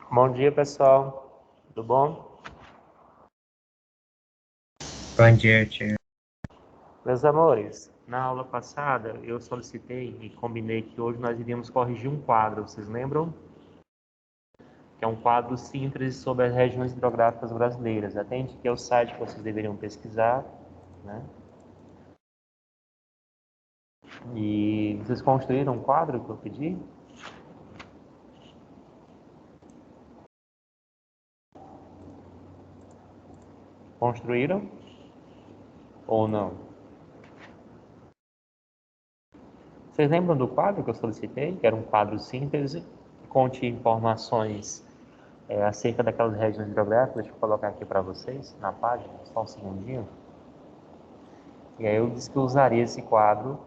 Bom dia, pessoal. Tudo bom? Bom dia, tio. Meus amores, na aula passada eu solicitei e combinei que hoje nós iríamos corrigir um quadro, vocês lembram? Que é um quadro simples sobre as regiões hidrográficas brasileiras. Atende que é o site que vocês deveriam pesquisar, né? E vocês construíram um quadro que eu pedi? Construíram? Ou não? Vocês lembram do quadro que eu solicitei? Que era um quadro simples que continha informações acerca daquelas regiões hidrográficas. Deixa eu colocar aqui para vocês na página, só um segundinho. E aí eu disse que eu usaria esse quadro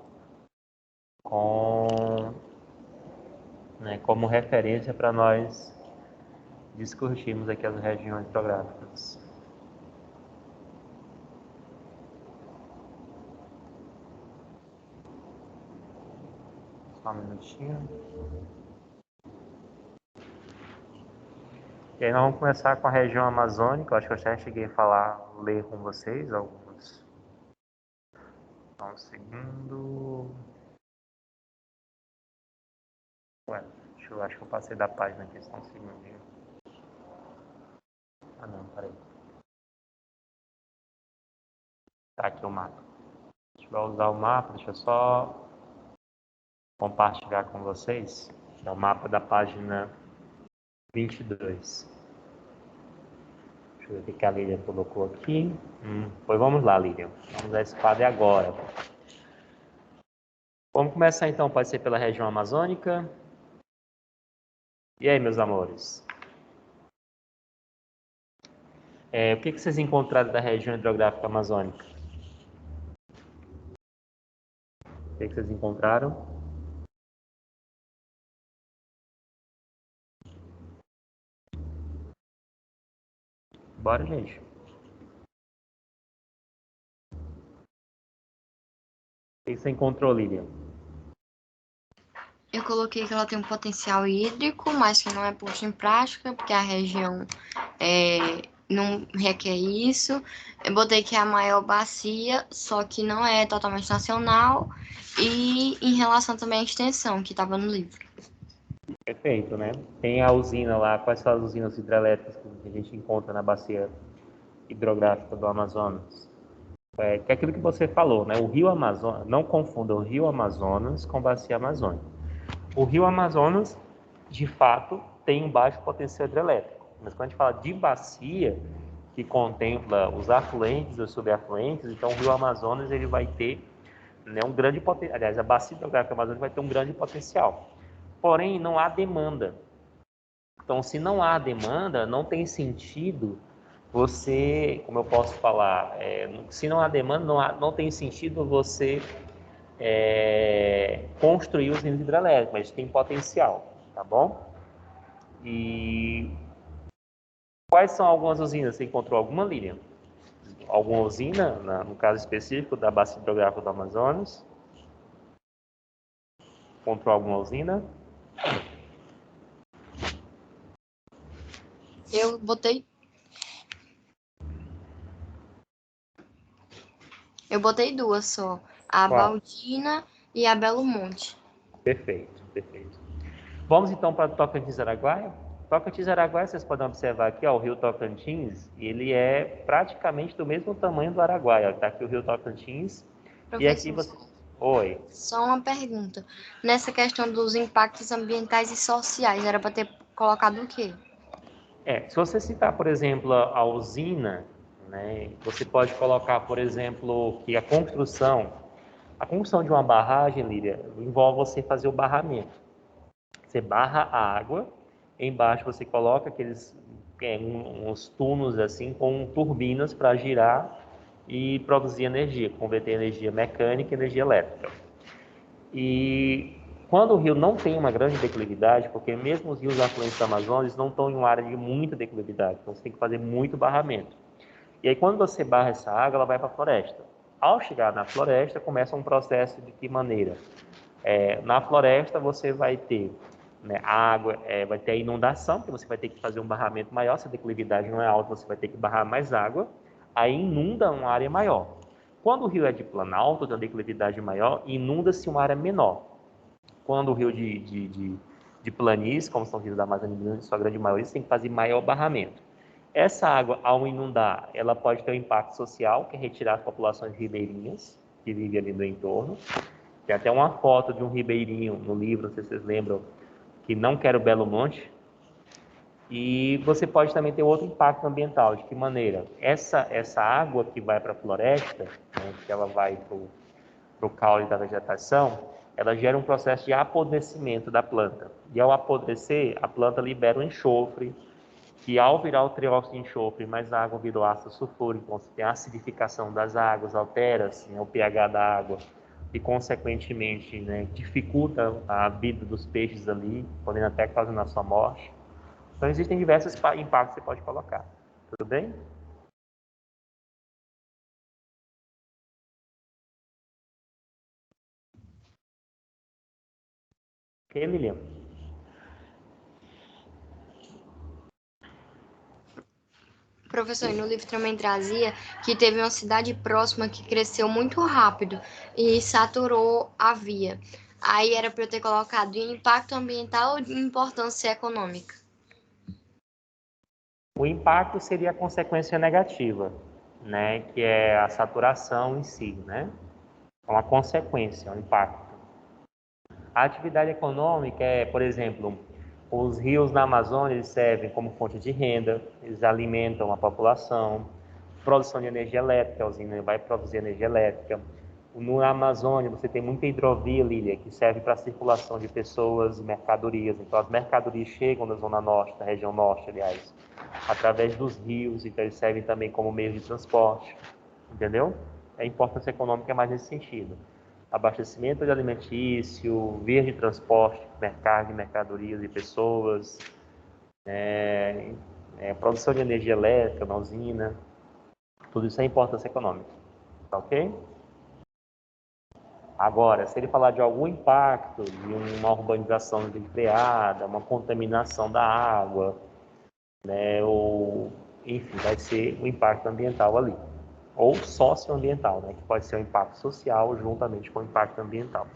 com, como referência para nós discutirmos aqui as regiões hidrográficas. Só um minutinho. E aí nós vamos começar com a região amazônica. Eu acho que eu já cheguei a ler com vocês alguns. Só um segundo. Ué, acho que eu passei da página aqui, só um segundinho. Ah não, peraí. Tá aqui o mapa. A gente vai usar o mapa, deixa eu só compartilhar com vocês. É o mapa da página 22. Deixa eu ver o que a Lilian colocou aqui. Pois vamos lá, Lilian. Vamos a esse quadro agora. Vamos começar então, pode ser pela região amazônica. E aí, meus amores? O que vocês encontraram da região hidrográfica amazônica? O que vocês encontraram? Bora, gente. O que você encontrou, Lilian? Eu coloquei que ela tem um potencial hídrico, mas que não é posto em prática, porque a região não requer isso. Eu botei que é a maior bacia, só que não é totalmente nacional. E em relação também à extensão, que estava no livro. Perfeito, né? Tem a usina lá. Quais são as usinas hidrelétricas que a gente encontra na bacia hidrográfica do Amazonas? Que é aquilo que você falou, né? O Rio Amazonas, não confunda o Rio Amazonas com a bacia amazônica. O Rio Amazonas, de fato, tem um baixo potencial hidrelétrico. Mas quando a gente fala de bacia, que contempla os afluentes e os subafluentes, então o Rio Amazonas ele vai ter, né, um grande potencial. Aliás, a bacia hidrográfica amazônica vai ter um grande potencial. Porém, não há demanda. Então, se não há demanda, não tem sentido você, como eu posso falar, se não há demanda, não tem sentido você construir usinas hidrelétricas, mas tem potencial, tá bom? E quais são algumas usinas? Você encontrou alguma, Lilian? Alguma usina, no caso específico da bacia hidrográfica do Amazonas? Encontrou alguma usina? Eu botei duas só, a Qual? Baldina e a Belo Monte. Perfeito, perfeito. Vamos então para o Tocantins-Araguaia. Tocantins-Araguaia, vocês podem observar aqui, ó, o rio Tocantins, ele é praticamente do mesmo tamanho do Araguaia. Está aqui o rio Tocantins. E aqui Professor, você... Oi. só uma pergunta. Nessa questão dos impactos ambientais e sociais, era para ter colocado o quê? Se você citar, por exemplo, a usina, né, você pode colocar, por exemplo, que a construção de uma barragem, Lídia, envolve você fazer o barramento. Você barra a água, embaixo você coloca uns túneis assim com turbinas para girar e produzir energia, converter energia mecânica em energia elétrica. E quando o rio não tem uma grande declividade, porque mesmo os rios afluentes do Amazonas não estão em uma área de muita declividade, então você tem que fazer muito barramento. E aí quando você barra essa água, ela vai para a floresta. Ao chegar na floresta, começa um processo de que maneira? Na floresta você vai ter né? A água vai ter a inundação, porque você vai ter que fazer um barramento maior, se a declividade não é alta, você vai ter que barrar mais água, aí inunda uma área maior. Quando o rio é de planalto, da declividade maior, inunda-se uma área menor. Quando o rio de planície, como são os rios da Amazônia, em sua grande maioria, você tem que fazer maior barramento. Essa água, ao inundar, ela pode ter um impacto social, que é retirar as populações ribeirinhas, que vivem ali no entorno. Tem até uma foto de um ribeirinho no livro, não sei se vocês lembram, que não quer o Belo Monte. E você pode também ter outro impacto ambiental. De que maneira? Essa água que vai para a floresta, né, que ela vai para o caule da vegetação, ela gera um processo de apodrecimento da planta. E ao apodrecer, a planta libera o enxofre, que ao virar o trióxido de enxofre, mais água virou ácido sulfúrico, então você tem a acidificação das águas, altera assim, o pH da água e, consequentemente, né, dificulta a vida dos peixes ali, podendo até causar a sua morte. Então, existem diversos impactos que você pode colocar. Tudo bem? Ok, Lilian? Professor, e no livro também trazia que teve uma cidade próxima que cresceu muito rápido e saturou a via. Aí era para eu ter colocado impacto ambiental ou importância econômica. O impacto seria a consequência negativa, né, que é a saturação em si, né? É uma consequência, um impacto. A atividade econômica é, por exemplo, os rios na Amazônia eles servem como fonte de renda, eles alimentam a população, produção de energia elétrica, a usina vai produzir energia elétrica. No Amazônia você tem muita hidrovia, Lília, que serve para a circulação de pessoas e mercadorias. Então as mercadorias chegam da zona norte, da região norte, aliás, através dos rios, então eles servem também como meio de transporte, entendeu? A importância econômica é mais nesse sentido. Abastecimento de alimentício, vias de transporte, mercado de mercadorias e pessoas, produção de energia elétrica na usina, tudo isso é importância econômica, tá ok? Agora, se ele falar de algum impacto de uma urbanização desenfreada, uma contaminação da água, né, ou, enfim, vai ser o impacto ambiental ali. Ou socioambiental, né, que pode ser o impacto social juntamente com o impacto ambiental.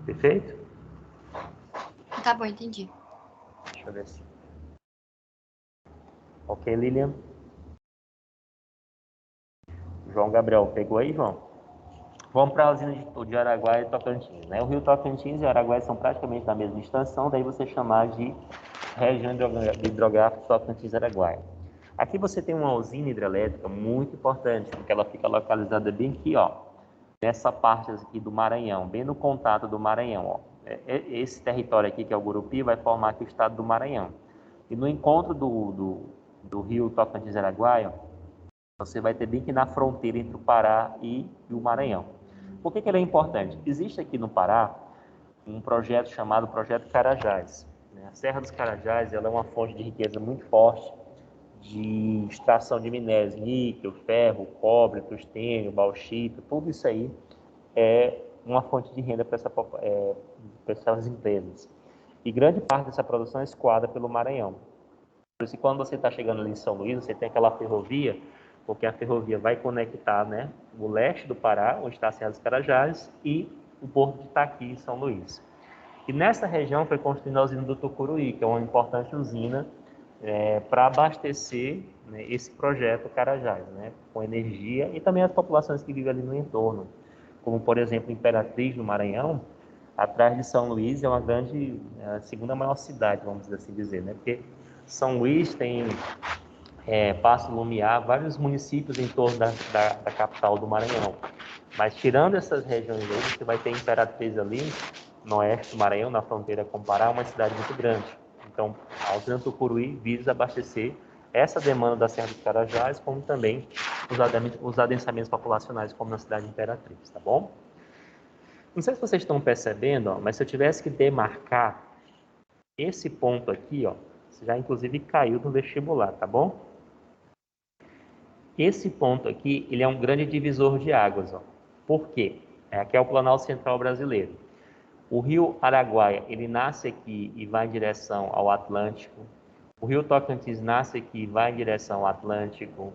Perfeito? Tá bom, entendi. Deixa eu ver se... Ok, Lilian? João Gabriel, pegou aí, João? Vamos para a usina de Araguaia e Tocantins, né? O rio Tocantins e Araguaia são praticamente da mesma extensão, daí você chamar de região hidrográfica Tocantins e Araguaia. Aqui você tem uma usina hidrelétrica muito importante, porque ela fica localizada bem aqui, ó, nessa parte aqui do Maranhão, bem no contato do Maranhão, ó. Esse território aqui, que é o Gurupi, vai formar aqui o estado do Maranhão. E no encontro do rio Tocantins e Araguaia, você vai ter bem que na fronteira entre o Pará e o Maranhão. Por que ele é importante? Existe aqui no Pará um projeto chamado Projeto Carajás. A Serra dos Carajás ela é uma fonte de riqueza muito forte de extração de minérios, níquel, ferro, cobre, tungstênio, bauxita, tudo isso aí é uma fonte de renda para essas empresas. E grande parte dessa produção é escoada pelo Maranhão. Por isso que quando você está chegando ali em São Luís, você tem aquela ferrovia, porque a ferrovia vai conectar, né, o leste do Pará, onde está a Serra dos Carajás, e o porto de Itaqui, em São Luís. E nessa região foi construída a usina do Tucuruí, que é uma importante usina para abastecer, né, esse projeto Carajás, né, com energia, e também as populações que vivem ali no entorno, como, por exemplo, Imperatriz, no Maranhão, atrás de São Luís, é uma grande, a segunda maior cidade, vamos assim dizer, né, porque São Luís tem Passo Lumiar, vários municípios em torno da capital do Maranhão. Mas tirando essas regiões aí, você vai ter Imperatriz ali, no oeste do Maranhão, na fronteira com o Pará, uma cidade muito grande. Então, a usina Tucuruí visa abastecer essa demanda da Serra dos Carajás, como também os adensamentos populacionais, como na cidade de Imperatriz, tá bom? Não sei se vocês estão percebendo, ó, mas se eu tivesse que demarcar esse ponto aqui, ó, você já inclusive caiu no vestibular, tá bom? Esse ponto aqui, ele é um grande divisor de águas, ó. Por quê? Aqui é o Planalto Central brasileiro. O rio Araguaia, ele nasce aqui e vai em direção ao Atlântico. O rio Tocantins nasce aqui e vai em direção ao Atlântico.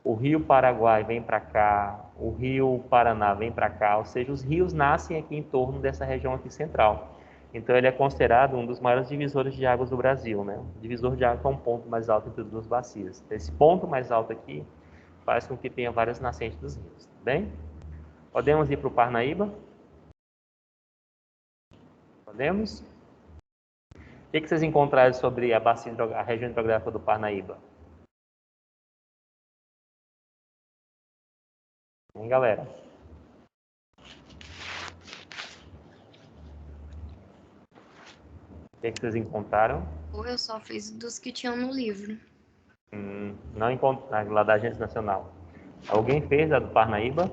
O rio Paraguai vem para cá. O rio Paraná vem para cá. Ou seja, os rios nascem aqui em torno dessa região aqui central. Então, ele é considerado um dos maiores divisores de águas do Brasil, né? O divisor de água é um ponto mais alto entre as duas bacias. Esse ponto mais alto aqui faz com que tenha várias nascentes dos rios, tá bem? Podemos ir para o Parnaíba? Podemos? O que vocês encontraram sobre a bacia, a região hidrográfica do Parnaíba? Hein, galera? O que vocês encontraram? Ou eu só fiz dos que tinham no livro. Não encontraram lá da Agência Nacional. Alguém fez a do Parnaíba?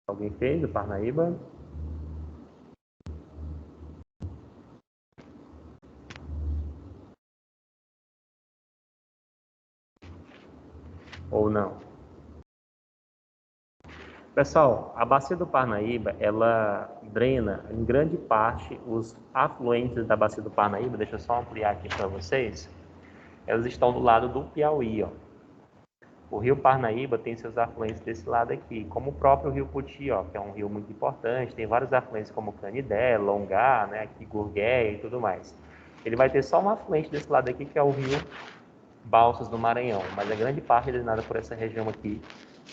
Alguém fez do Parnaíba? Ou não? Pessoal, a bacia do Parnaíba, ela drena em grande parte os afluentes da bacia do Parnaíba. Deixa eu só ampliar aqui para vocês. Elas estão do lado do Piauí, ó. O rio Parnaíba tem seus afluentes desse lado aqui, como o próprio rio Puti, ó, que é um rio muito importante. Tem vários afluentes como Canidé, Longá, né, aqui Gurgué e tudo mais. Ele vai ter só um afluente desse lado aqui, que é o rio Balsas do Maranhão, mas a grande parte é drenada por essa região aqui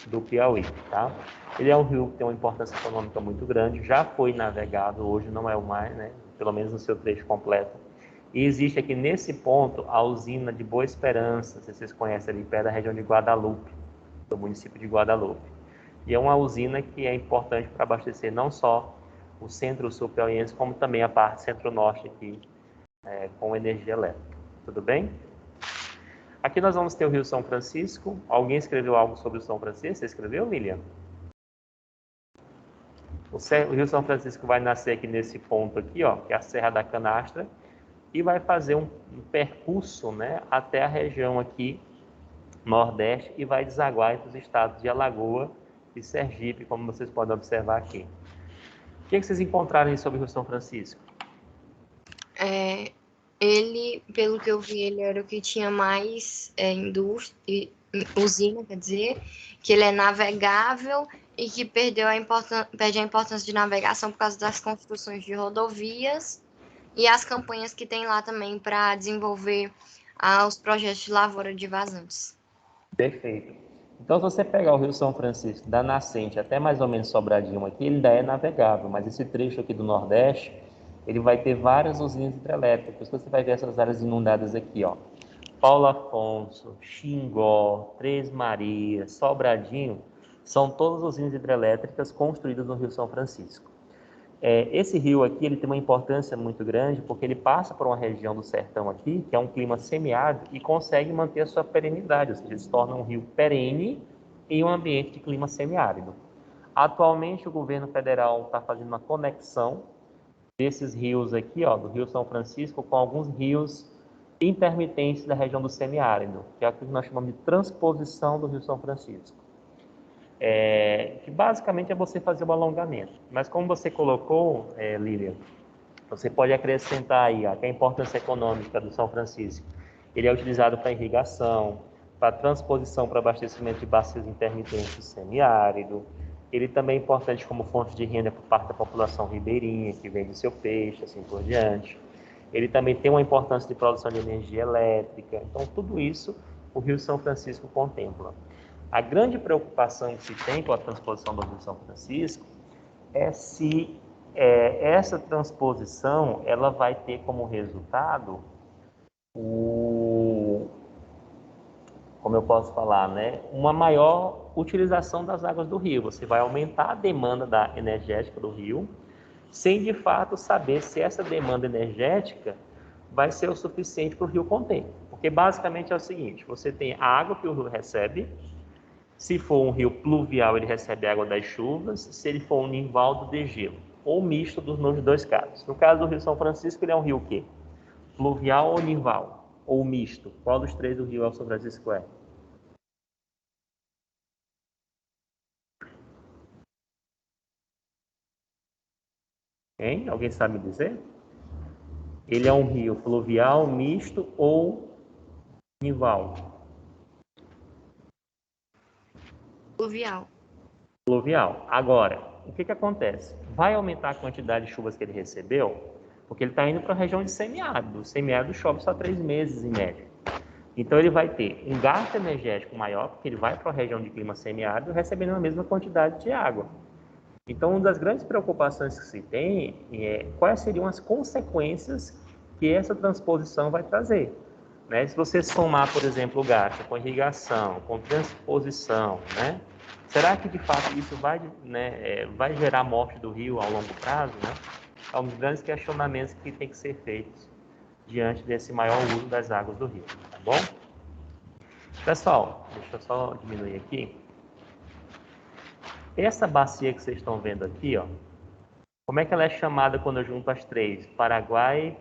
do Piauí, tá? Ele é um rio que tem uma importância econômica muito grande, já foi navegado, hoje não é o mais, né? Pelo menos no seu trecho completo. E existe aqui nesse ponto a usina de Boa Esperança, se vocês conhecem ali perto da região de Guadalupe, do município de Guadalupe. E é uma usina que é importante para abastecer não só o centro-sul piauiense, como também a parte centro-norte aqui, com energia elétrica. Tudo bem? Aqui nós vamos ter o Rio São Francisco. Alguém escreveu algo sobre o São Francisco? Você escreveu, Lilian? O Rio São Francisco vai nascer aqui nesse ponto aqui, ó, que é a Serra da Canastra, e vai fazer um percurso, né, até a região aqui nordeste e vai desaguar entre os estados de Alagoas e Sergipe, como vocês podem observar aqui. O que vocês encontraram aí sobre o Rio São Francisco? Ele, pelo que eu vi, ele era o que tinha mais indústria, usina, quer dizer, que ele é navegável e que perde a importância de navegação por causa das construções de rodovias e as campanhas que tem lá também para desenvolver os projetos de lavoura de vazantes. Perfeito. Então, se você pegar o Rio São Francisco, da nascente até mais ou menos Sobradinho aqui, ele ainda é navegável, mas esse trecho aqui do Nordeste, ele vai ter várias usinas hidrelétricas. Você vai ver essas áreas inundadas aqui, ó. Paulo Afonso, Xingó, Três Marias, Sobradinho, são todas usinas hidrelétricas construídas no Rio São Francisco. Esse rio aqui, ele tem uma importância muito grande porque ele passa por uma região do sertão aqui, que é um clima semiárido e consegue manter a sua perenidade, ou seja, ele se torna um rio perene em um ambiente de clima semiárido. Atualmente, o governo federal está fazendo uma conexão desses rios aqui, ó, do Rio São Francisco, com alguns rios intermitentes da região do semiárido, que é o que nós chamamos de transposição do Rio São Francisco. Que basicamente é você fazer o alongamento. Mas como você colocou, Lilian, você pode acrescentar aí ó, que a importância econômica do São Francisco. Ele é utilizado para irrigação, para transposição para abastecimento de bacias intermitentes do semiárido. Ele também é importante como fonte de renda por parte da população ribeirinha, que vende seu peixe, assim por diante. Ele também tem uma importância de produção de energia elétrica. Então, tudo isso o Rio São Francisco contempla. A grande preocupação que se tem com a transposição do Rio São Francisco é se essa transposição ela vai ter como resultado como eu posso falar, né, uma maior utilização das águas do rio. Você vai aumentar a demanda energética do rio, sem de fato saber se essa demanda energética vai ser o suficiente para o rio conter. Porque basicamente é o seguinte, você tem a água que o rio recebe. Se for um rio pluvial, ele recebe água das chuvas. Se ele for um nivaldo, de gelo. Ou misto nos dois casos. No caso do Rio São Francisco, ele é um rio o quê? Pluvial ou nival? Ou misto? Qual dos três do rio São Francisco é? Hein? Alguém sabe me dizer? Ele é um rio fluvial, misto ou nival? Fluvial. Fluvial. Agora, o que acontece? Vai aumentar a quantidade de chuvas que ele recebeu, porque ele está indo para a região de semiárido. O semiárido chove só 3 meses em média. Então ele vai ter um gasto energético maior, porque ele vai para a região de clima semiárido recebendo a mesma quantidade de água. Então, uma das grandes preocupações que se tem é quais seriam as consequências que essa transposição vai trazer. Né? Se você somar, por exemplo, o gasto com irrigação, com transposição, né? Será que de fato isso vai, né, vai gerar morte do rio ao longo prazo? Né? É um dos grandes questionamentos que tem que ser feitos diante desse maior uso das águas do rio, tá bom? Pessoal, deixa eu só diminuir aqui. Essa bacia que vocês estão vendo aqui, ó, como é que ela é chamada quando eu junto as três? Paraguai,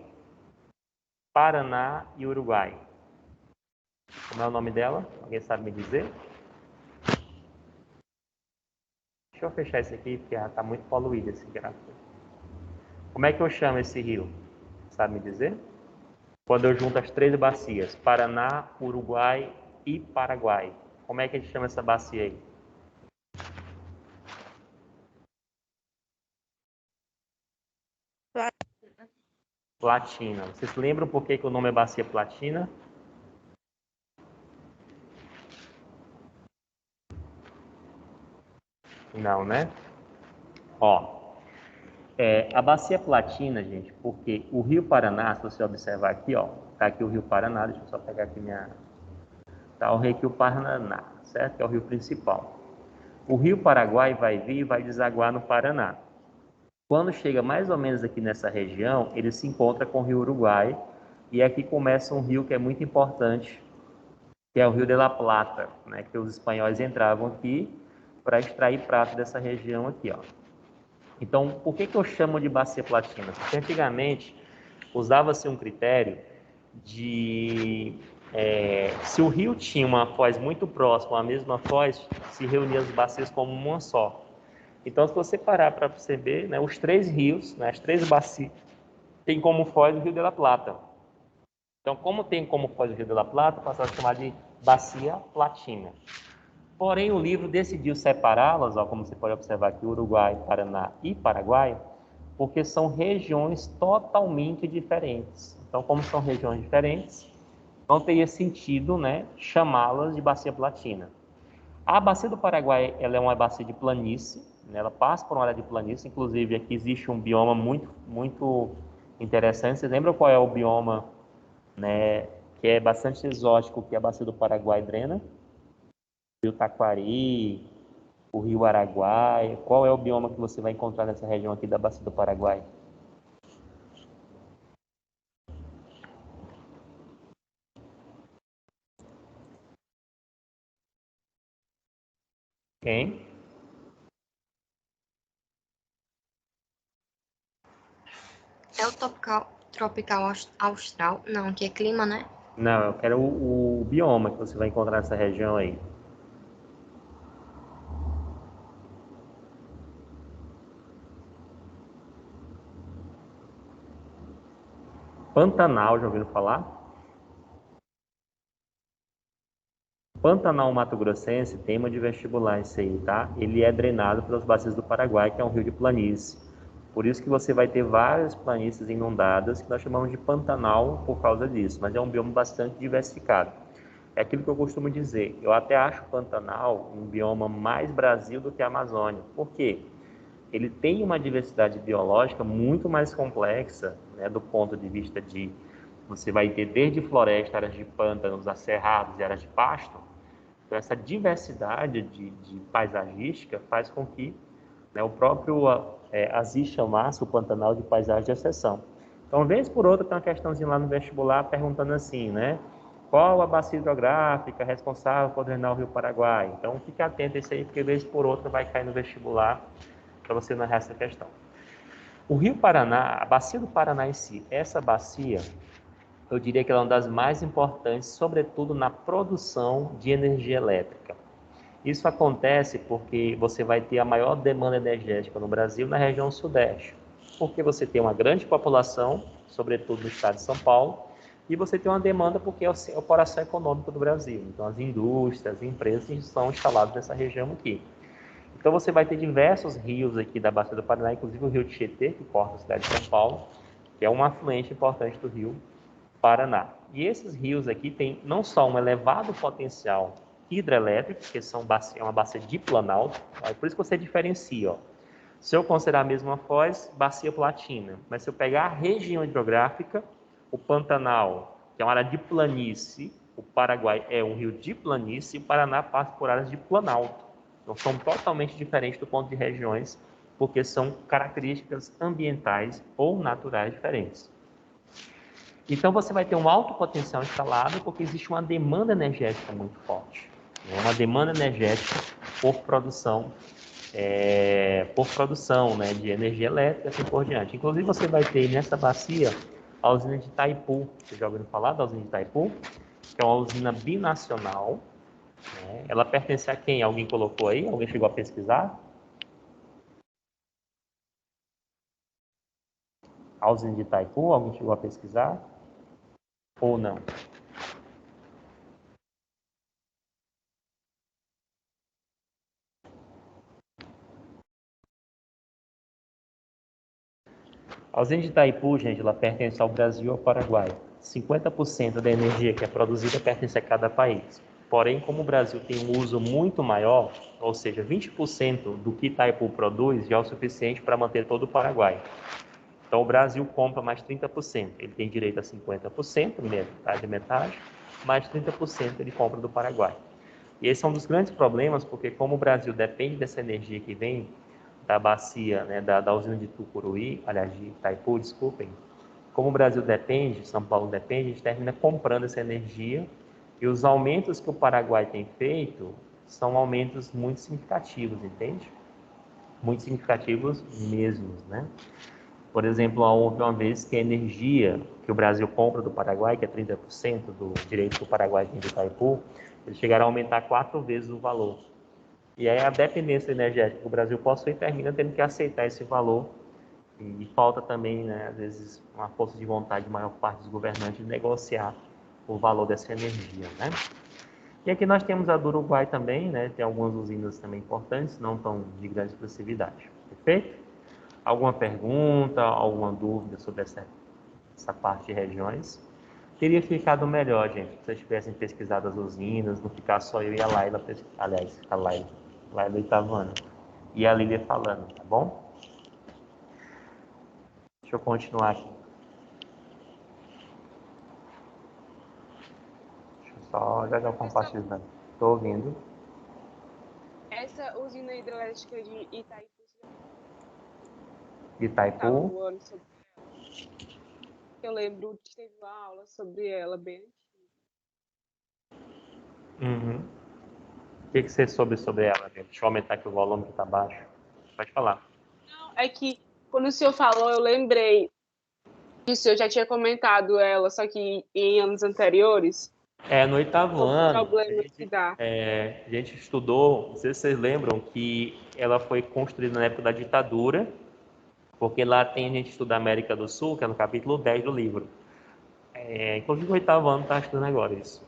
Paraná e Uruguai. Como é o nome dela? Alguém sabe me dizer? Deixa eu fechar isso aqui, porque já está muito poluído esse gráfico. Como é que eu chamo esse rio? Sabe me dizer? Quando eu junto as três bacias, Paraná, Uruguai e Paraguai. Como é que a gente chama essa bacia aí? Platina. Vocês lembram por que o nome é bacia platina? Não, né? Ó, a bacia platina, gente, porque o Rio Paraná, se você observar aqui, ó, tá aqui o Rio Paraná, deixa eu só pegar aqui minha... Tá o Rio Paraná, certo? Que é o rio principal. O Rio Paraguai vai vir e vai desaguar no Paraná. Quando chega mais ou menos aqui nessa região, ele se encontra com o Rio Uruguai, e aqui começa um rio que é muito importante, que é o Rio de la Plata, né? Que os espanhóis entravam aqui para extrair prata dessa região aqui, ó. Então, por que eu chamo de bacia platina? Porque antigamente usava-se um critério de se o rio tinha uma foz muito próxima, a mesma foz, se reunia as bacias como uma só. Então, se você parar para perceber, né, os três rios, né, as três bacias, têm como foz o Rio de la Plata. Então, como tem como foz o Rio de la Plata, passaram a chamar de bacia platina. Porém, o livro decidiu separá-las, como você pode observar aqui, Uruguai, Paraná e Paraguai, porque são regiões totalmente diferentes. Então, como são regiões diferentes, não teria sentido, né, chamá-las de bacia platina. A bacia do Paraguai, ela é uma bacia de planície, né, ela passa por uma área de planície, inclusive aqui existe um bioma muito interessante. Vocês lembram qual é o bioma, né, que é bastante exótico, que a bacia do Paraguai drena? Rio Taquari, o Rio Araguaia. Qual é o bioma que você vai encontrar nessa região aqui da Bacia do Paraguai? Quem? É o tropical austral? Não, que é clima, né? Não, eu quero o bioma que você vai encontrar nessa região aí. Pantanal, já ouviram falar? Pantanal Mato Grossense, tema de vestibular isso aí, tá? Ele é drenado pelas bacias do Paraguai, que é um rio de planície. Por isso que você vai ter várias planícies inundadas, que nós chamamos de Pantanal por causa disso, mas é um bioma bastante diversificado. É aquilo que eu costumo dizer, eu até acho o Pantanal um bioma mais Brasil do que a Amazônia. Por quê? Ele tem uma diversidade biológica muito mais complexa, né, do ponto de vista de você vai ter desde floresta, áreas de pântanos, a cerrados e áreas de pasto. Então, essa diversidade de paisagística faz com que, né, o próprio Aziz chamasse o Pantanal de paisagem de exceção. Então, vez por outra, tem uma questãozinha lá no vestibular perguntando assim, né? Qual a bacia hidrográfica responsável por drenar o Rio Paraguai? Então, fique atento a isso aí, porque vez por outra vai cair no vestibular para você não errar essa questão. O Rio Paraná, a bacia do Paraná em si, essa bacia, eu diria que ela é uma das mais importantes, sobretudo na produção de energia elétrica. Isso acontece porque você vai ter a maior demanda energética no Brasil na região sudeste. porque você tem uma grande população, sobretudo no estado de São Paulo, e você tem uma demanda porque é o coração econômico do Brasil. Então, as indústrias, as empresas estão instaladas nessa região aqui. Então, você vai ter diversos rios aqui da Bacia do Paraná, inclusive o rio Tietê, que corta a cidade de São Paulo, que é um afluente importante do rio Paraná. E esses rios aqui têm não só um elevado potencial hidrelétrico, porque é uma bacia de planalto, é por isso que você diferencia. Ó. Se eu considerar a mesma Foz, bacia platina, mas se eu pegar a região hidrográfica, o Pantanal, que é uma área de planície, o Paraguai é um rio de planície e o Paraná passa por áreas de planalto. Então são totalmente diferentes do ponto de regiões, porque são características ambientais ou naturais diferentes. Então você vai ter um alto potencial instalado porque existe uma demanda energética muito forte. Né? Uma demanda energética por produção né, de energia elétrica e assim por diante. Inclusive você vai ter nessa bacia a usina de Itaipu. Você já ouviu falar da usina de Itaipu? Que é uma usina binacional. Né? Ela pertence a quem? Alguém colocou aí? Alguém chegou a pesquisar? A usina de Itaipu? Alguém chegou a pesquisar? Ou não? A usina de Itaipu, gente, ela pertence ao Brasil e ao Paraguai. 50% da energia que é produzida pertence a cada país. Porém, como o Brasil tem um uso muito maior, ou seja, 20% do que Itaipu produz já é o suficiente para manter todo o Paraguai. Então, o Brasil compra mais 30%. Ele tem direito a 50%, metade a metade, mais 30% ele compra do Paraguai. E esse é um dos grandes problemas, porque como o Brasil depende dessa energia que vem da bacia, né, da usina de Tucuruí, aliás, de Itaipu, desculpem, como o Brasil depende, São Paulo depende, a gente termina comprando essa energia e os aumentos que o Paraguai tem feito são aumentos muito significativos, entende? Muito significativos mesmo, né? Por exemplo, houve uma vez que a energia que o Brasil compra do Paraguai, que é 30% do direito que o Paraguai tem de Itaipu, eles chegaram a aumentar 4 vezes o valor. E aí a dependência energética que o Brasil possui termina tendo que aceitar esse valor e falta também, né, às vezes, uma força de vontade de maior parte dos governantes de negociar o valor dessa energia, né? E aqui nós temos a do Uruguai também, né? Tem algumas usinas também importantes, não tão de grande expressividade. Perfeito? Alguma pergunta, alguma dúvida sobre essa parte de regiões? Teria ficado melhor, gente, se vocês tivessem pesquisado as usinas, não ficar só eu e a Laila, aliás, a Laila Itavana, e a Lília falando, tá bom? Deixa eu continuar aqui. Deixa eu só já compartilhando. Estou ouvindo. Essa usina hidrelétrica de Itaipu, Itaipu. estava voando sobre ela. Eu lembro que teve uma aula sobre ela bem antiga. Uhum. O que você soube sobre ela, gente? Deixa eu aumentar aqui o volume que está baixo. Pode falar. Não, é que quando o senhor falou, eu lembrei que o senhor já tinha comentado ela, só que em anos anteriores, No oitavo sobre ano, problemas que dá. a gente estudou, não sei se vocês lembram, que ela foi construída na época da ditadura, porque lá tem a gente estuda a América do Sul, que é no capítulo 10 do livro. Inclusive o oitavo ano está estudando agora isso.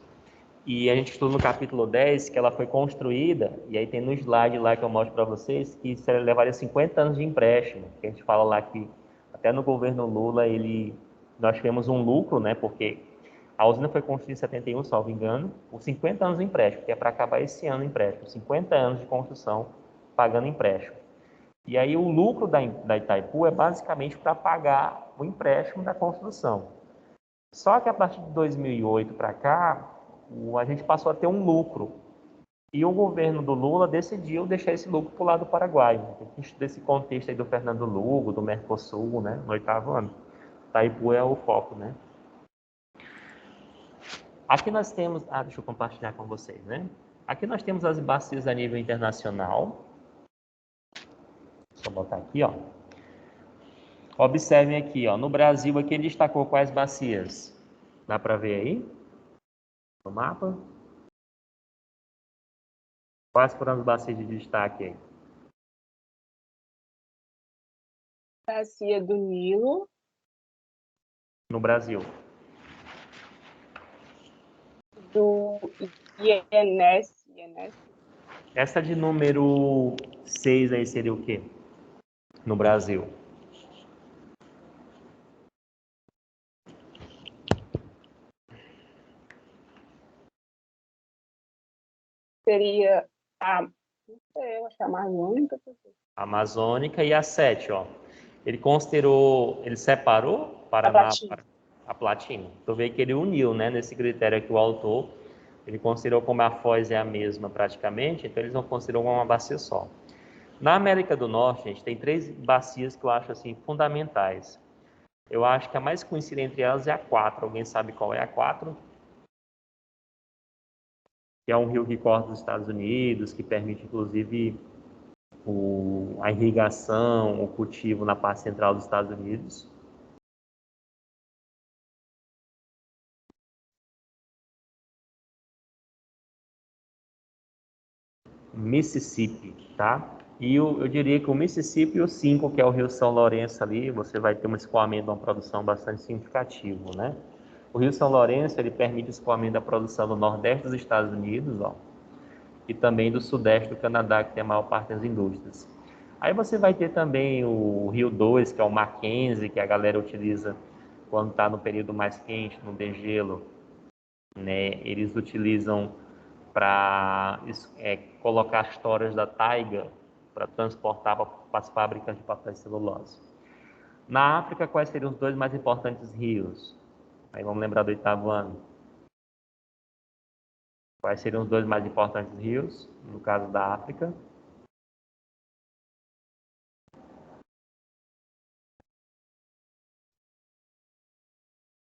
E a gente estuda no capítulo 10 que ela foi construída, e aí tem no slide lá que eu mostro para vocês, que isso levaria 50 anos de empréstimo. Que a gente fala lá que até no governo Lula nós tivemos um lucro, né? Porque a usina foi construída em 71, salvo engano, por 50 anos de empréstimo, que é para acabar esse ano o empréstimo. 50 anos de construção pagando empréstimo. E aí o lucro da Itaipu é basicamente para pagar o empréstimo da construção. Só que a partir de 2008 para cá, a gente passou a ter um lucro. E o governo do Lula decidiu deixar esse lucro para o lado do Paraguai. Desse contexto aí do Fernando Lugo, do Mercosul, né, no oitavo ano. Itaipu é o foco, né? Aqui nós temos... deixa eu compartilhar com vocês, né? Aqui nós temos as bacias a nível internacional. Deixa eu botar aqui, ó. Observem aqui, ó. No Brasil, aqui ele destacou quais bacias. Dá para ver aí? No mapa? Quais foram as bacias de destaque aí? Bacia do Nilo. no Brasil. Do INS. Essa de número 6 aí seria o quê? No Brasil. Seria a, não sei, eu acho que a Amazônica. Amazônica e a 7, ó. Ele separou A Paraná Platina. para a Platina. Tu vê que ele uniu, né, nesse critério aqui o autor, ele considerou como a foz é a mesma praticamente, então eles não consideram como uma bacia só. Na América do Norte, gente, tem 3 bacias que eu acho assim fundamentais. Eu acho que a mais conhecida entre elas é a 4. Alguém sabe qual é a 4? Que é um rio que corta os Estados Unidos, que permite inclusive a irrigação, o cultivo na parte central dos Estados Unidos. Mississippi, tá? E eu diria que o Mississippi e o 5, que é o Rio São Lourenço ali, você vai ter um escoamento de uma produção bastante significativo, né? O Rio São Lourenço, ele permite o escoamento da produção do nordeste dos Estados Unidos, ó, e também do sudeste do Canadá, que tem a maior parte das indústrias. Aí você vai ter também o Rio 2, que é o Mackenzie, que a galera utiliza quando está no período mais quente, no degelo, né? Eles utilizam para colocar as toras da taiga para transportar para as fábricas de papel e celulose. Na África, quais seriam os 2 mais importantes rios? Aí vamos lembrar do 8º ano. Quais seriam os 2 mais importantes rios, no caso da África?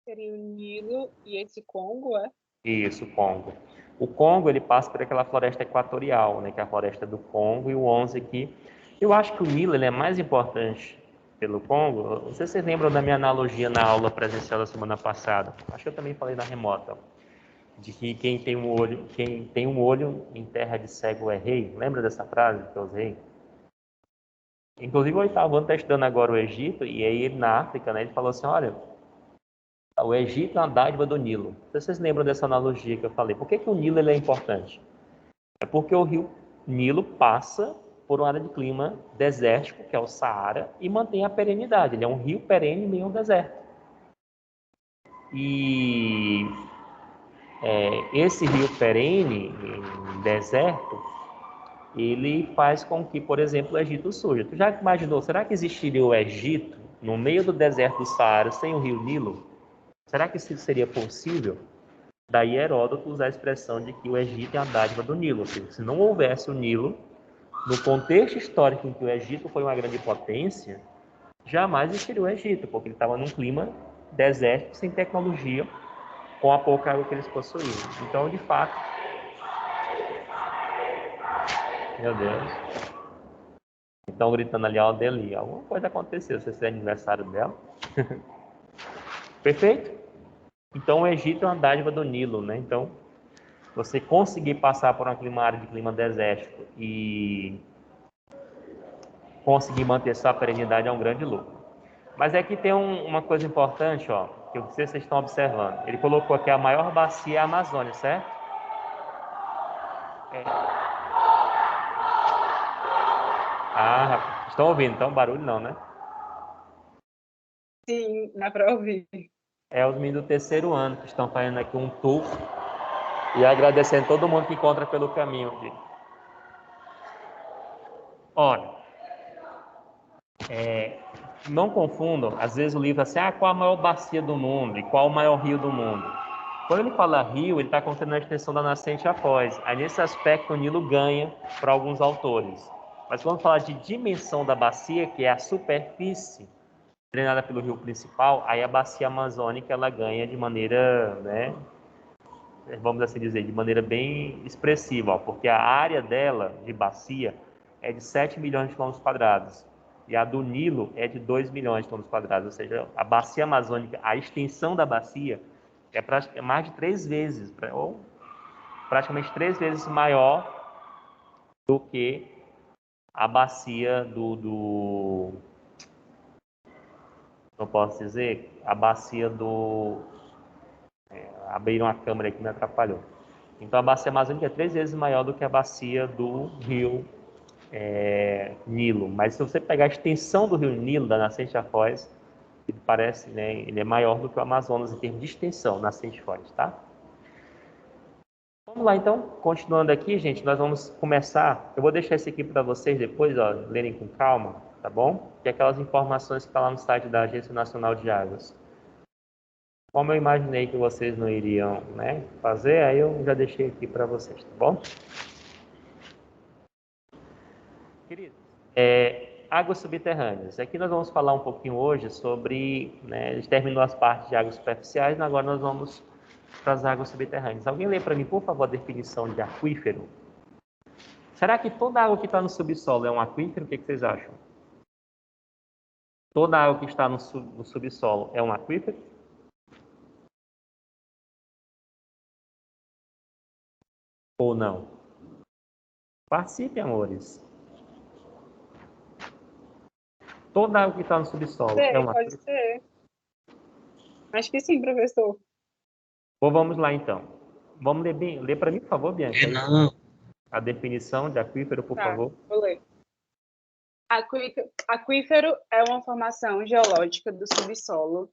Seria o Nilo e esse Congo, é? Isso, o Congo. O Congo, ele passa por aquela floresta equatorial, né, que é a floresta do Congo, e o 11 aqui. Eu acho que o Nilo ele é mais importante pelo Congo. Não sei se vocês lembram da minha analogia na aula presencial da semana passada. Acho que eu também falei na remota, de que quem tem um olho em terra de cego é rei. Lembra dessa frase que eu usei? Inclusive, o 8º ano está estudando agora o Egito, e aí ele na África, né, ele falou assim, olha, o Egito é uma dádiva do Nilo. Não sei se vocês lembram dessa analogia que eu falei. Por que o Nilo ele é importante? É porque o rio Nilo passa por uma área de clima desértico, que é o Saara, e mantém a perenidade. Ele é um rio perene em meio ao deserto. E esse rio perene, em deserto, ele faz com que, por exemplo, o Egito surja. Tu já imaginou, será que existiria o Egito no meio do deserto do Saara sem o rio Nilo? Será que isso seria possível? Daí Heródoto usa a expressão de que o Egito é a dádiva do Nilo. Ou seja, se não houvesse o Nilo, no contexto histórico em que o Egito foi uma grande potência, jamais existiria o Egito, porque ele estava num clima desértico, sem tecnologia, com a pouca água que eles possuíam. Então, de fato, meu Deus, estão gritando ali, ó, dele, alguma coisa aconteceu, se é aniversário dela. Perfeito? Então, o Egito é uma dádiva do Nilo, né? Então, você conseguir passar por uma área de clima desértico e conseguir manter sua perenidade é um grande lucro. Mas é que tem uma coisa importante, ó, que eu não sei se vocês estão observando. Ele colocou aqui a maior bacia é a Amazônia, certo? É. Ah, estão ouvindo, então barulho não, né? Sim, dá para ouvir. É os meninos do 3º ano que estão fazendo aqui um tour e agradecendo todo mundo que encontra pelo caminho aqui. Olha, não confundam, às vezes o livro assim, qual a maior bacia do mundo e qual o maior rio do mundo. Quando ele fala rio, ele está contando a extensão da nascente à foz. Aí nesse aspecto o Nilo ganha para alguns autores. Mas quando fala de dimensão da bacia, que é a superfície drenada pelo rio principal, aí a bacia amazônica ela ganha de maneira, né, vamos assim dizer, de maneira bem expressiva, ó, porque a área dela de bacia é de 7 milhões de quilômetros quadrados e a do Nilo é de 2 milhões de quilômetros quadrados, ou seja, a bacia amazônica, a extensão da bacia é mais de 3 vezes, ou praticamente 3 vezes maior do que a bacia não posso dizer, a bacia do... abriram a câmera aqui e me atrapalhou. Então a bacia amazônica é 3 vezes maior do que a bacia do rio Nilo. Mas se você pegar a extensão do rio Nilo, da nascente a Foz, ele parece, né, ele é maior do que o Amazonas em termos de extensão, nascente Foz, tá? Vamos lá então, continuando aqui, gente, nós vamos começar. Eu vou deixar esse aqui para vocês depois, ó, lerem com calma, tá bom? Que é aquelas informações que estão lá no site da Agência Nacional de Águas. Como eu imaginei que vocês não iriam, né, fazer, aí eu já deixei aqui para vocês, tá bom? Queridos, águas subterrâneas. Aqui nós vamos falar um pouquinho hoje sobre, né, a gente terminou as partes de águas superficiais, agora nós vamos para as águas subterrâneas. Alguém lê para mim, por favor, a definição de aquífero? Será que toda água que está no subsolo é um aquífero? O que vocês acham? Toda água que está no subsolo é um aquífero? Ou não? Participem, amores. Toda água que está no subsolo é um Pode aquífero? ser. Acho que sim, professor. Ou vamos lá, então. Vamos ler bem. Lê para mim, por favor, Bianca. Não. A definição de aquífero, por Tá, favor. vou ler. Aquífero é uma formação geológica do subsolo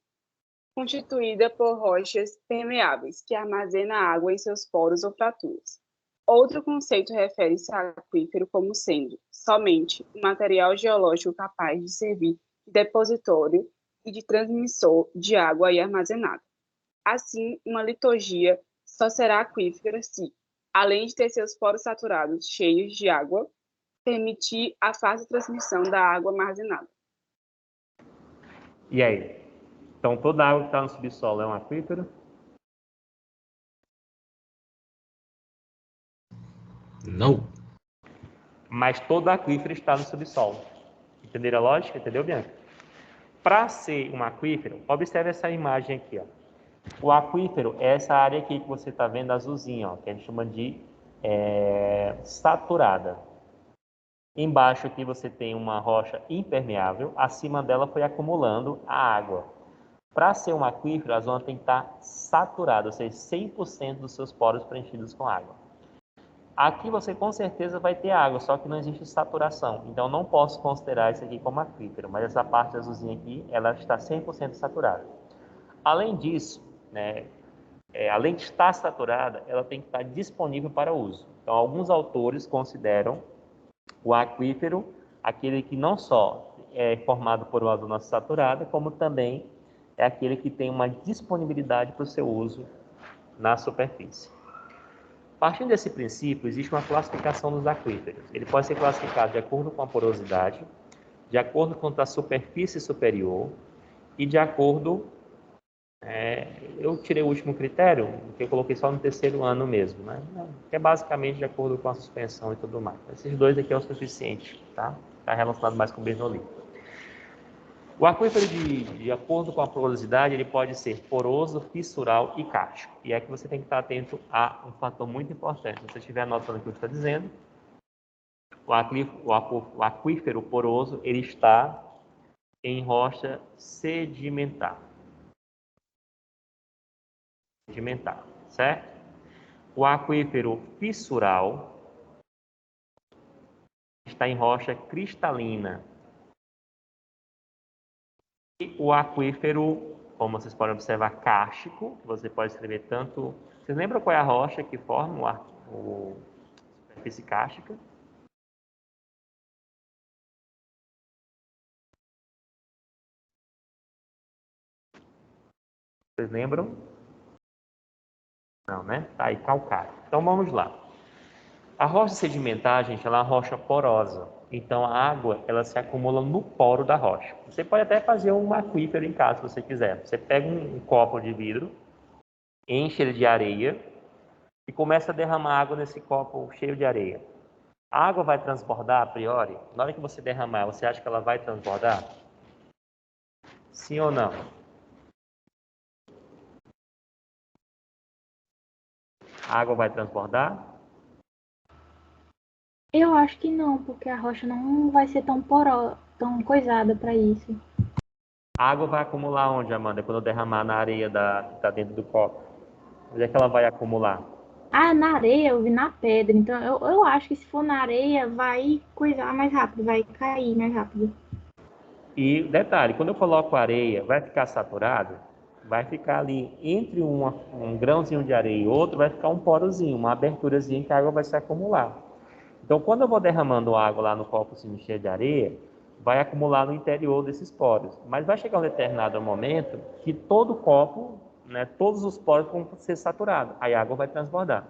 constituída por rochas permeáveis que armazenam água em seus poros ou fraturas. Outro conceito refere-se a aquífero como sendo somente um material geológico capaz de servir de depositório e de transmissor de água aí armazenada. Assim, uma liturgia só será aquífera se, além de ter seus poros saturados cheios de água, permitir a fácil transmissão da água armazenada. E aí? Então, toda água que está no subsolo é um aquífero? Não. Mas todo aquífero está no subsolo. Entenderam a lógica? Entendeu, Bianca? Para ser um aquífero, observe essa imagem aqui, ó. O aquífero é essa área aqui que você está vendo azulzinha, ó, que a gente chama de saturada. Embaixo aqui você tem uma rocha impermeável, acima dela foi acumulando a água. Para ser um aquífero, a zona tem que estar saturada, ou seja, 100% dos seus poros preenchidos com água. Aqui você com certeza vai ter água, só que não existe saturação. Então não posso considerar isso aqui como aquífero, mas essa parte azulzinha aqui, ela está 100% saturada. Além disso, né, além de estar saturada, ela tem que estar disponível para uso. Então alguns autores consideram o aquífero aquele que não só é formado por uma zona saturada, como também é aquele que tem uma disponibilidade para o seu uso na superfície. Partindo desse princípio, existe uma classificação dos aquíferos. Ele pode ser classificado de acordo com a porosidade, de acordo com a superfície superior e de acordo... eu tirei o último critério, que eu coloquei só no terceiro ano mesmo, né? Que é basicamente de acordo com a suspensão e tudo mais. Esses dois aqui é o suficiente, tá? Está relacionado mais com o Bernoulli. O aquífero, de acordo com a porosidade, ele pode ser poroso, fissural e cástico. E é que você tem que estar atento a um fator muito importante. Se você estiver anotando o que eu estou dizendo, o aquífero poroso, ele está em rocha sedimentar. Certo? O aquífero fissural está em rocha cristalina. E o aquífero, como vocês podem observar, kárstico, que você pode escrever tanto... Vocês lembram qual é a rocha que forma a superfície kárstica? Vocês lembram? Não, né? Tá aí, calcário. Então vamos lá. A rocha sedimentar, gente, ela é uma rocha porosa. Então a água, ela se acumula no poro da rocha. Você pode até fazer um aquífero em casa, se você quiser. Você pega um copo de vidro, enche ele de areia e começa a derramar água nesse copo cheio de areia. A água vai transbordar a priori? Na hora que você derramar, você acha que ela vai transbordar? Sim ou não? A água vai transbordar? Eu acho que não, porque a rocha não vai ser tão coisada para isso. A água vai acumular onde, Amanda? Quando eu derramar na areia que está dentro do copo. Onde é que ela vai acumular? Ah, na areia eu vi na pedra. Então eu acho que se for na areia vai coisar mais rápido, vai cair mais rápido. E detalhe, quando eu coloco areia, vai ficar saturado? Vai ficar ali entre um grãozinho de areia e outro, vai ficar um porozinho, uma aberturazinha que a água vai se acumular. Então, quando eu vou derramando água lá no copo cheio de areia, vai acumular no interior desses poros. Mas vai chegar um determinado momento que todo o copo, né, todos os poros vão ser saturados. Aí a água vai transbordar.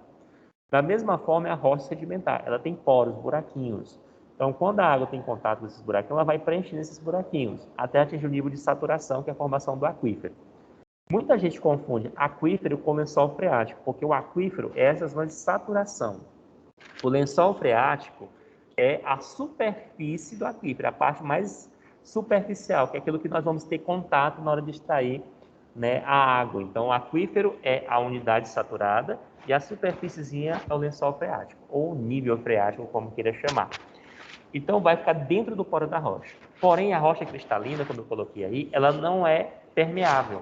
Da mesma forma, é a rocha sedimentar. Ela tem poros, buraquinhos. Então, quando a água tem contato com esses buraquinhos, ela vai preenchendo esses buraquinhos, até atingir o nível de saturação, que é a formação do aquífero. Muita gente confunde aquífero com lençol freático, porque o aquífero é essa zona de saturação. O lençol freático é a superfície do aquífero, a parte mais superficial, que é aquilo que nós vamos ter contato na hora de extrair, né, a água. Então, o aquífero é a unidade saturada e a superfíciezinha é o lençol freático, ou nível freático, como queira chamar. Então, vai ficar dentro do poro da rocha. Porém, a rocha cristalina, como eu coloquei aí, ela não é permeável.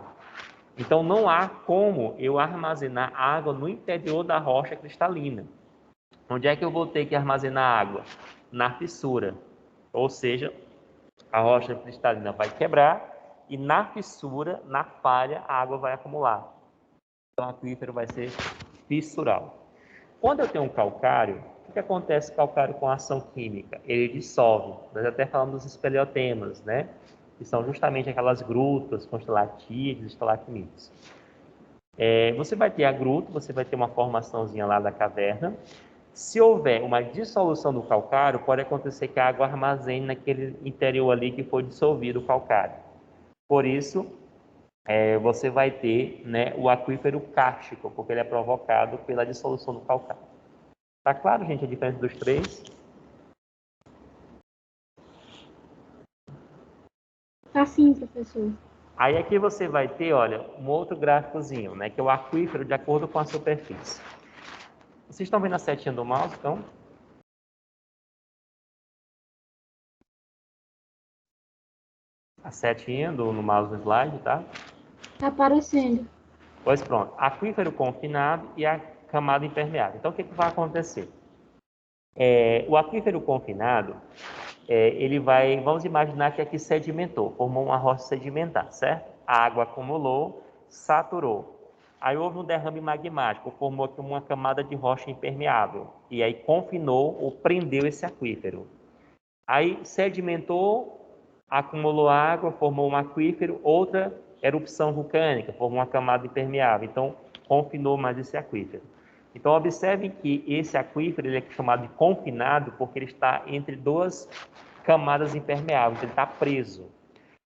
Então, não há como eu armazenar água no interior da rocha cristalina. Onde é que eu vou ter que armazenar água? Na fissura. Ou seja, a rocha cristalina vai quebrar e na fissura, na falha, a água vai acumular. Então, o aquífero vai ser fissural. Quando eu tenho um calcário, o que acontece com o calcário com a ação química? Ele dissolve. Nós até falamos dos espeleotemas, né? Que são justamente aquelas grutas com estalactites, estalagmites. Você vai ter a gruta, você vai ter uma formaçãozinha lá da caverna. Se houver uma dissolução do calcário, pode acontecer que a água armazene naquele interior ali que foi dissolvido o calcário. Por isso, você vai ter, né, o aquífero kárstico, porque ele é provocado pela dissolução do calcário. Tá claro, gente, a diferença dos três? Tá sim, professor. Aí aqui você vai ter, olha, um outro gráficozinho, né, que é o aquífero de acordo com a superfície. Vocês estão vendo a setinha do mouse, então? A setinha no mouse do slide, tá? Tá aparecendo. Pois pronto, aquífero confinado e a camada impermeável. Então, o que vai acontecer? O aquífero confinado, ele vai, vamos imaginar que aqui sedimentou, formou uma rocha sedimentar, certo? A água acumulou, saturou. Aí houve um derrame magmático, formou aqui uma camada de rocha impermeável. E aí confinou ou prendeu esse aquífero. Aí sedimentou, acumulou água, formou um aquífero, outra erupção vulcânica, formou uma camada impermeável. Então, confinou mais esse aquífero. Então, observem que esse aquífero ele é chamado de confinado porque ele está entre duas camadas impermeáveis, ele está preso.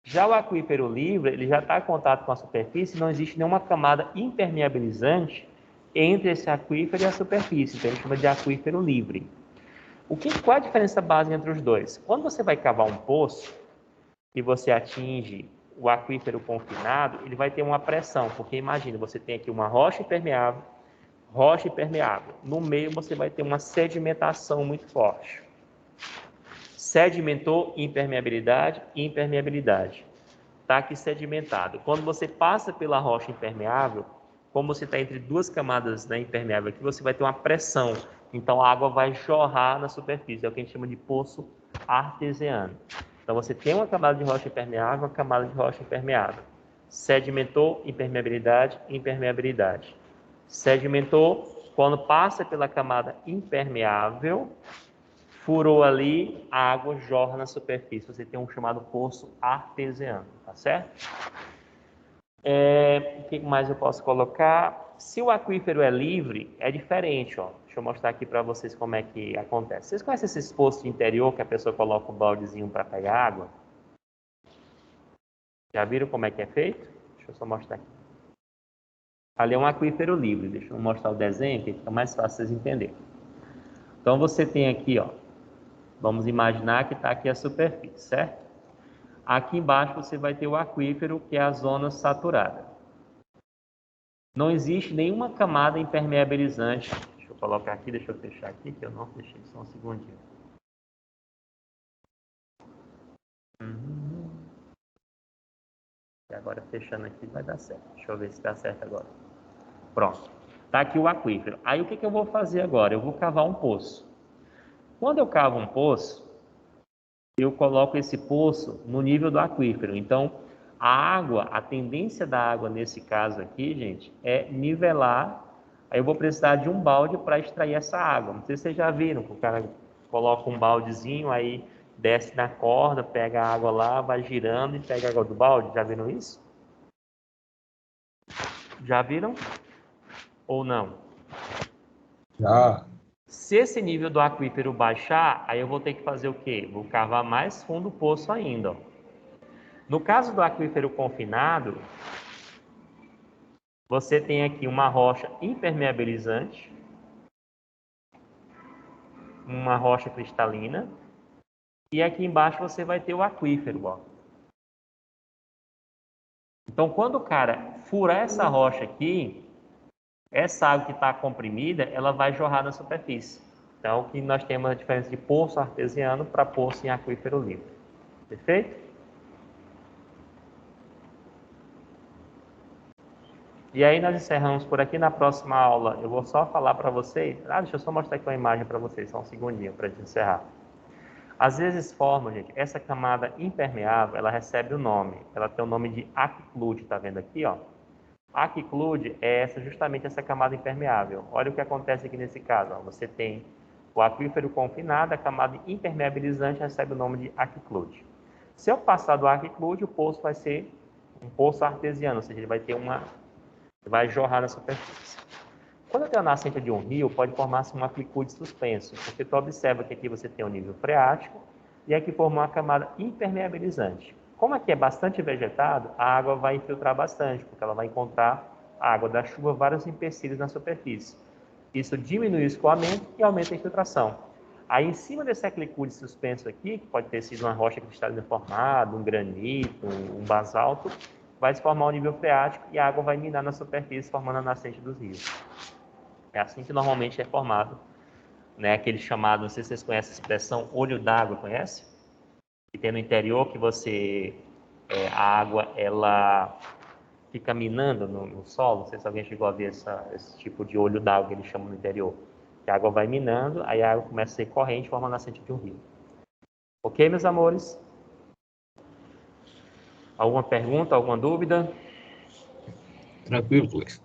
Já o aquífero livre, ele já está em contato com a superfície, não existe nenhuma camada impermeabilizante entre esse aquífero e a superfície, então ele chama de aquífero livre. Qual a diferença básica entre os dois? Quando você vai cavar um poço e você atinge o aquífero confinado, ele vai ter uma pressão, porque imagina, você tem aqui uma rocha impermeável. No meio você vai ter uma sedimentação muito forte. Sedimentou, impermeabilidade, impermeabilidade. Está aqui sedimentado. Quando você passa pela rocha impermeável, como você está entre duas camadas, né, impermeável aqui, você vai ter uma pressão. Então a água vai jorrar na superfície. É o que a gente chama de poço artesiano. Então você tem uma camada de rocha impermeável, uma camada de rocha impermeável. Sedimentou, impermeabilidade, impermeabilidade. Sedimentou, quando passa pela camada impermeável, furou ali, a água jorra na superfície. Você tem um chamado poço artesiano, tá certo? O que mais eu posso colocar? Se o aquífero é livre, é diferente, ó. Deixa eu mostrar aqui para vocês como é que acontece. Vocês conhecem esses poços de interior que a pessoa coloca um baldezinho para pegar água? Já viram como é que é feito? Deixa eu só mostrar aqui. Ali é um aquífero livre. Deixa eu mostrar o desenho, que fica mais fácil vocês entenderem. Então você tem aqui, ó. Vamos imaginar que está aqui a superfície, certo? Aqui embaixo você vai ter o aquífero, que é a zona saturada. Não existe nenhuma camada impermeabilizante. Deixa eu colocar aqui, deixa eu fechar aqui, que eu não fechei, só um segundinho. E agora fechando aqui vai dar certo. Deixa eu ver se dá certo agora. Pronto. Tá aqui o aquífero. Aí o que que eu vou fazer agora? Eu vou cavar um poço. Quando eu cavo um poço, eu coloco esse poço no nível do aquífero. Então, a água, a tendência da água nesse caso aqui, gente, é nivelar. Aí eu vou precisar de um balde para extrair essa água. Não sei se vocês já viram, que o cara coloca um baldezinho, aí desce na corda, pega a água lá, vai girando e pega a água do balde. Já viram isso? Já viram? Ou não? Já. Se esse nível do aquífero baixar, aí eu vou ter que fazer o quê? Vou cavar mais fundo o poço ainda, ó. No caso do aquífero confinado, você tem aqui uma rocha impermeabilizante, uma rocha cristalina, e aqui embaixo você vai ter o aquífero, ó. Então, quando o cara furar essa rocha aqui, essa água que está comprimida, ela vai jorrar na superfície. Então, aqui nós temos a diferença de poço artesiano para poço em aquífero livre. Perfeito? E aí nós encerramos por aqui. Na próxima aula eu vou só falar para vocês. Deixa eu só mostrar aqui uma imagem para vocês, só um segundinho para a gente encerrar. Às vezes forma, gente, essa camada impermeável, ela recebe o nome. Ela tem o nome de aquiclude, tá vendo aqui, ó? Aquiclude é justamente essa camada impermeável. Olha o que acontece aqui nesse caso, ó. Você tem o aquífero confinado, a camada impermeabilizante recebe o nome de aquiclude. Se eu passar do aquiclude, o poço vai ser um poço artesiano, ou seja, ele vai ter vai jorrar na superfície. Quando eu tenho a nascente de um rio, pode formar-se um aquiclude suspenso, porque tu observa que aqui você tem um nível freático e aqui forma uma camada impermeabilizante. Como aqui é bastante vegetado, a água vai infiltrar bastante, porque ela vai encontrar a água da chuva, vários empecilhos na superfície. Isso diminui o escoamento e aumenta a infiltração. Aí, em cima desse aquiclude suspenso aqui, que pode ter sido uma rocha cristalina formada, um granito, um basalto, vai se formar um nível freático e a água vai minar na superfície, formando a nascente dos rios. É assim que normalmente é formado, né? Aquele chamado, não sei se vocês conhecem a expressão olho d'água, conhece? Que tem no interior que a água, ela fica minando no solo. Não sei se alguém chegou a ver esse tipo de olho d'água que eles chamam no interior. Que a água vai minando, aí a água começa a ser corrente, forma a nascente de um rio. Ok, meus amores? Alguma pergunta, alguma dúvida? Tranquilo, Luiz.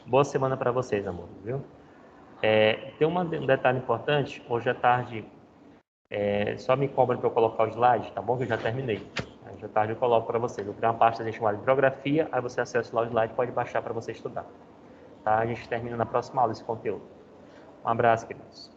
Boa semana para vocês, amor, viu? Tem um detalhe importante. Hoje à tarde, só me cobra para eu colocar o slide, tá bom? Que eu já terminei. Hoje à tarde eu coloco para vocês. Eu criei uma pasta chamada de bibliografia, aí você acessa lá o slide, pode baixar para você estudar. Tá? A gente termina na próxima aula esse conteúdo. Um abraço, queridos.